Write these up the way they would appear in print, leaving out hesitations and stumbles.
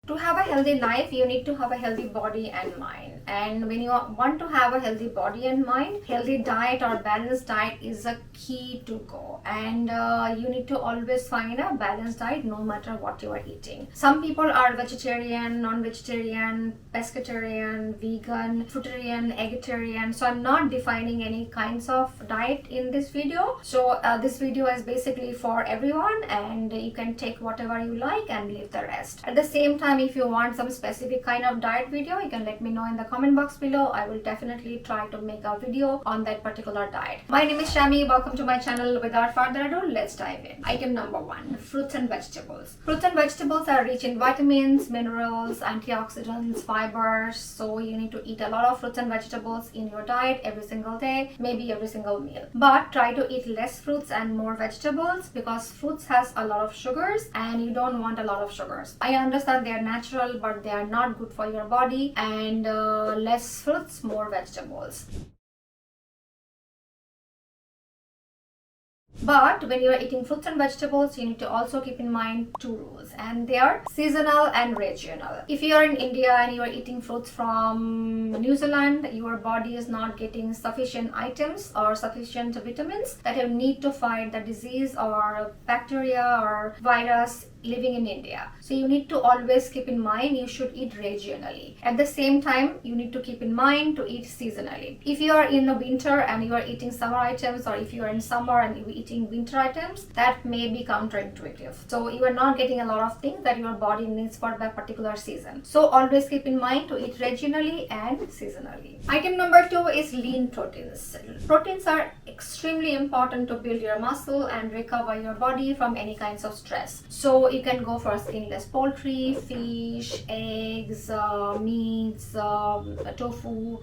To have a healthy life, you need to have a healthy body and mind. And when you want to have a healthy body and mind, healthy diet or balanced diet is a key to go. And you need to always find a balanced diet no matter what you are eating. Some people are vegetarian, non-vegetarian, pescatarian, vegan, fruitarian, eggitarian. So I'm not defining any kinds of diet in this video. So this video is basically for everyone, and you can take whatever you like and leave the rest. At the same time, if you want some specific kind of diet video, you can let me know in the comment box below. I will definitely try to make a video on that particular diet. My name is Shammy. Welcome to my channel. Without further ado, let's dive in. Item number 1, fruits and vegetables. Fruits and vegetables are rich in vitamins, minerals, antioxidants, fibers. So you need to eat a lot of fruits and vegetables in your diet every single day, maybe every single meal. But try to eat less fruits and more vegetables, because fruits has a lot of sugars and you don't want a lot of sugars. I understand they are natural, but they are not good for your body. And less fruits, more vegetables. But when you are eating fruits and vegetables, you need to also keep in mind 2 rules, and they are seasonal and regional. If you are in India and you are eating fruits from New Zealand, your body is not getting sufficient items or sufficient vitamins that you need to fight the disease or bacteria or virus living in India. So you need to always keep in mind you should eat regionally. At the same time, you need to keep in mind to eat seasonally. If you are in the winter and you are eating summer items, or if you are in summer and you are eating winter items, that may be counterintuitive. So you are not getting a lot of things that your body needs for that particular season. So always keep in mind to eat regionally and seasonally. Item number 2 is lean proteins. Proteins are extremely important to build your muscle and recover your body from any kinds of stress. So you can go for skinless poultry, fish, eggs, meats, tofu,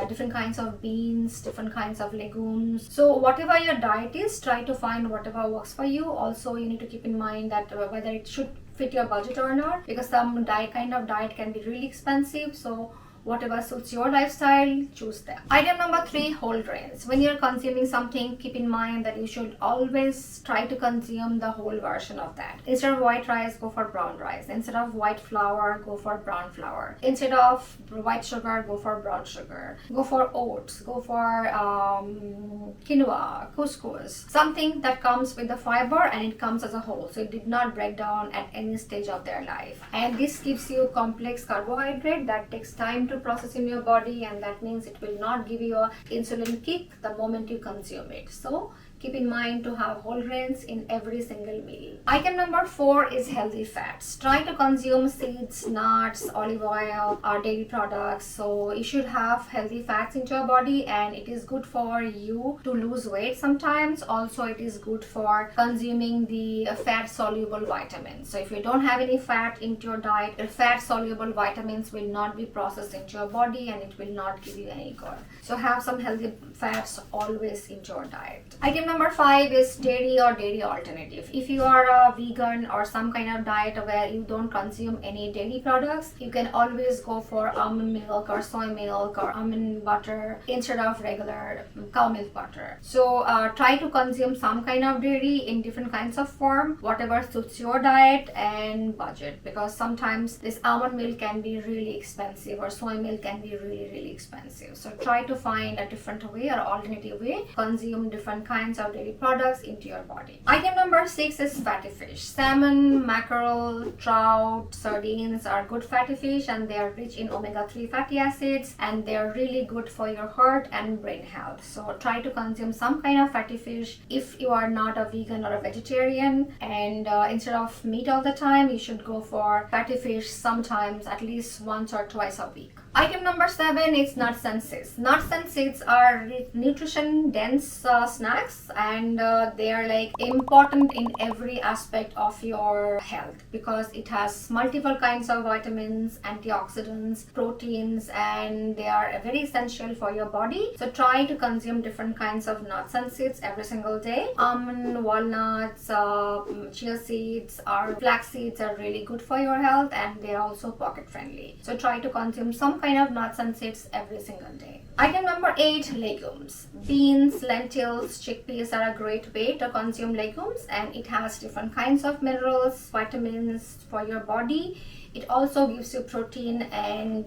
different kinds of beans, different kinds of legumes. So whatever your diet is, try to find whatever works for you. Also, you need to keep in mind that whether it should fit your budget or not, because some kind of diet can be really expensive. So whatever suits your lifestyle, choose them. Item number 3, whole grains. When you're consuming something, keep in mind that you should always try to consume the whole version of that. Instead of white rice, go for brown rice. Instead of white flour, go for brown flour. Instead of white sugar, go for brown sugar. Go for oats, go for quinoa, couscous. Something that comes with the fiber and it comes as a whole. So it did not break down at any stage of their life. And this gives you complex carbohydrate that takes time to process in your body, and that means it will not give you a insulin kick the moment you consume it. So keep in mind to have whole grains in every single meal. Item number 4 is healthy fats. Try to consume seeds, nuts, olive oil, or dairy products. So you should have healthy fats into your body, and it is good for you to lose weight sometimes. Also, it is good for consuming the fat soluble vitamins. So if you don't have any fat into your diet, the fat soluble vitamins will not be processed into your body and it will not give you any good. So have some healthy fats always into your diet. Item number 5 is dairy or dairy alternative. If you are a vegan or some kind of diet where you don't consume any dairy products, you can always go for almond milk or soy milk or almond butter instead of regular cow milk butter. So try to consume some kind of dairy in different kinds of form, whatever suits your diet and budget, because sometimes this almond milk can be really expensive or soy milk can be really expensive. So try to find a different way or alternative way, consume different kinds of dairy products into your body. Item number 6 is fatty fish. Salmon, mackerel, trout, sardines are good fatty fish, and they are rich in omega-3 fatty acids, and they are really good for your heart and brain health. So try to consume some kind of fatty fish if you are not a vegan or a vegetarian, and instead of meat all the time, you should go for fatty fish sometimes, at least once or twice a week. Item number 7 is nuts and seeds. Nuts and seeds are nutrition dense snacks, and they are like important in every aspect of your health, because it has multiple kinds of vitamins, antioxidants, proteins, and they are very essential for your body. So try to consume different kinds of nuts and seeds every single day. Almond, walnuts, chia seeds or flax seeds are really good for your health, and they are also pocket friendly. So try to consume some kind of nuts and seeds every single day. Item number 8, legumes. Beans, lentils, chickpeas are a great way to consume legumes, and it has different kinds of minerals, vitamins for your body. It also gives you protein and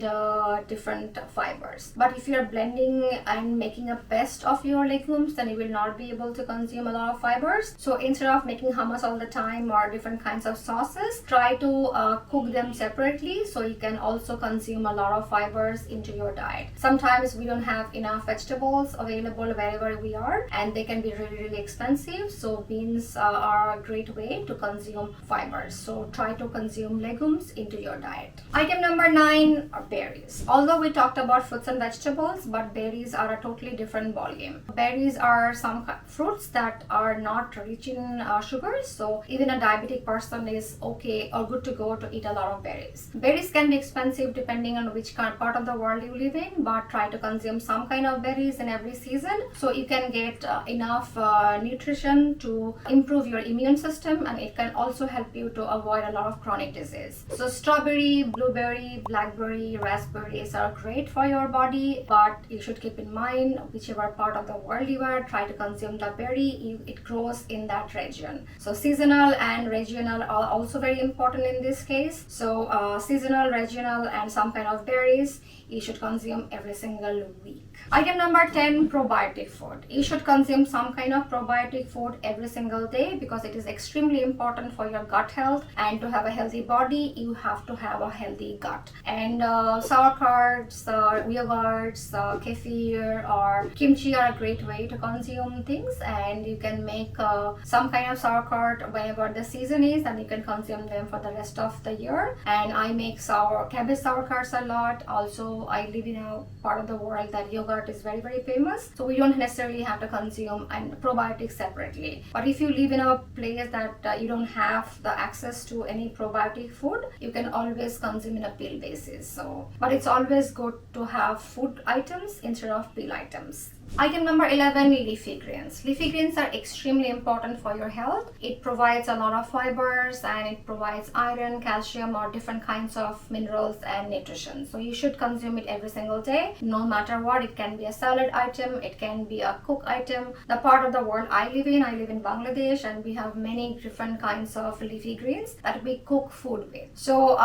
different fibers. But if you're blending and making a paste of your legumes, then you will not be able to consume a lot of fibers. So instead of making hummus all the time or different kinds of sauces, try to cook them separately so you can also consume a lot of fibers into your diet. Sometimes we don't have enough vegetables available wherever we are, and they can be really expensive. So beans are a great way to consume fibers. So try to consume legumes into your diet. Item number 9 are berries. Although we talked about fruits and vegetables, but berries are a totally different ballgame. Berries are some fruits that are not rich in sugars, so even a diabetic person is okay or good to go to eat a lot of berries. Berries can be expensive depending on which part of the world you live in, but try to consume some kind of berries in every season so you can get enough nutrition to improve your immune system, and it can also help you to avoid a lot of chronic disease. So strawberry, blueberry, blackberry, raspberries are great for your body, but you should keep in mind whichever part of the world you are, try to consume the berry. It grows in that region. So seasonal and regional are also very important in this case. So seasonal, regional, and some kind of berries you should consume every single week. Item number 10, probiotic food. You should consume some kind of probiotic food every single day because it is extremely important for your gut health, and to have a healthy body you have to have a healthy gut. And sauerkrauts, yogurts, kefir or kimchi are a great way to consume things, and you can make some kind of sauerkraut whenever the season is, and you can consume them for the rest of the year. And I make cabbage sauerkrauts a lot. Also, I live in a part of the world that yogurt is very famous, so we don't necessarily have to consume and probiotics separately. But if you live in a place that you don't have the access to any probiotic food, you can always consume in a pill basis. So, but it's always good to have food items instead of pill items. Item number 11, leafy greens. Leafy greens are extremely important for your health. It provides a lot of fibers, and it provides iron, calcium, or different kinds of minerals and nutrition. So you should consume it every single day, no matter what. It can be a salad item, it can be a cook item. The part of the world I live in Bangladesh, and we have many different kinds of leafy greens that we cook food with. So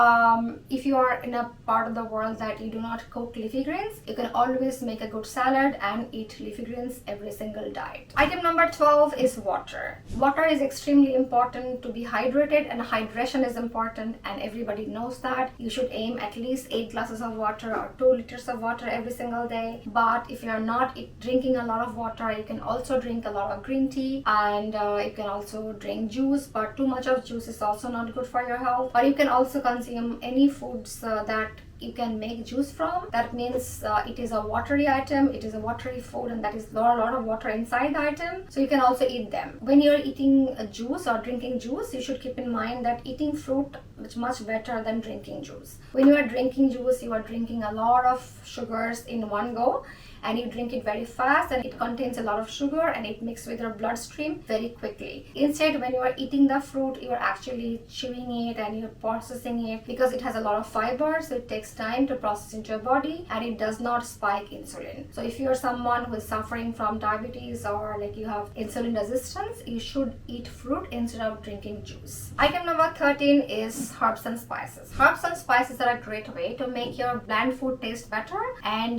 if you are in a part of the world that you do not cook leafy greens, you can always make a good salad and eat leafy greens every single diet. Item number 12 is water. Water is extremely important to be hydrated, and hydration is important, and everybody knows that. You should aim at least 8 glasses of water or 2 liters of water every single day. But if you are not drinking a lot of water, you can also drink a lot of green tea, and you can also drink juice, but too much of juice is also not good for your health. Or you can also consume any foods that you can make juice from. That means it is a watery item, it is a watery food, and that is a lot of water inside the item, so you can also eat them. When you're eating a juice or drinking juice, you should keep in mind that eating fruit is much better than drinking juice. When you are drinking juice, you are drinking a lot of sugars in one go, and you drink it very fast, and it contains a lot of sugar, and it mixes with your bloodstream very quickly. Instead, when you are eating the fruit, you are actually chewing it and you're processing it, because it has a lot of fiber, so it takes time to process into your body, and it does not spike insulin. So if you're someone who is suffering from diabetes, or like you have insulin resistance, you should eat fruit instead of drinking juice. Item number 13 is herbs and spices. Herbs and spices are a great way to make your bland food taste better, and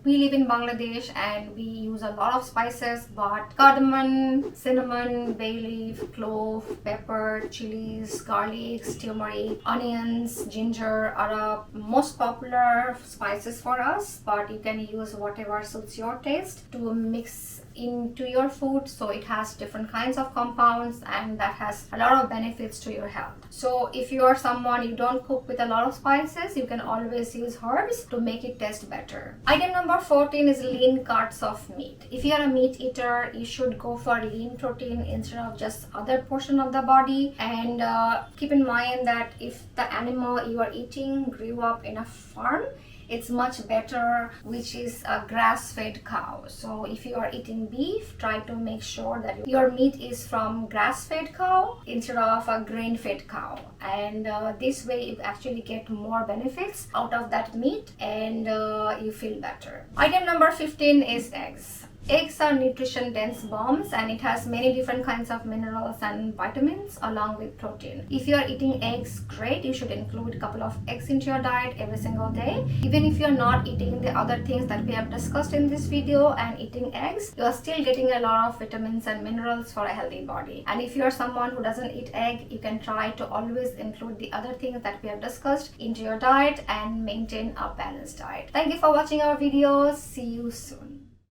we live in Bangladesh and we use a lot of spices, but cardamom, cinnamon, bay leaf, clove, pepper, chilies, garlic, turmeric, onions, ginger are most popular spices for us, but you can use whatever suits your taste to mix into your food. So it has different kinds of compounds, and that has a lot of benefits to your health. So if you are someone you don't cook with a lot of spices, you can always use herbs to make it taste better. Item number 14 is lean cuts of meat. If you are a meat eater, you should go for lean protein instead of just other portion of the body. And keep in mind that if the animal you are eating grew up in a farm, it's much better, which is a grass-fed cow. So if you are eating beef, try to make sure that your meat is from grass-fed cow instead of a grain-fed cow, and this way you actually get more benefits out of that meat, and you feel better. Item number 15 is eggs. Eggs are nutrition dense bombs, and it has many different kinds of minerals and vitamins along with protein. If you are eating eggs, great. You should include a couple of eggs into your diet every single day. Even if you're not eating the other things that we have discussed in this video and eating eggs, you are still getting a lot of vitamins and minerals for a healthy body. And if you're someone who doesn't eat egg, you can try to always include the other things that we have discussed into your diet and maintain a balanced diet. Thank you for watching our videos. See you soon.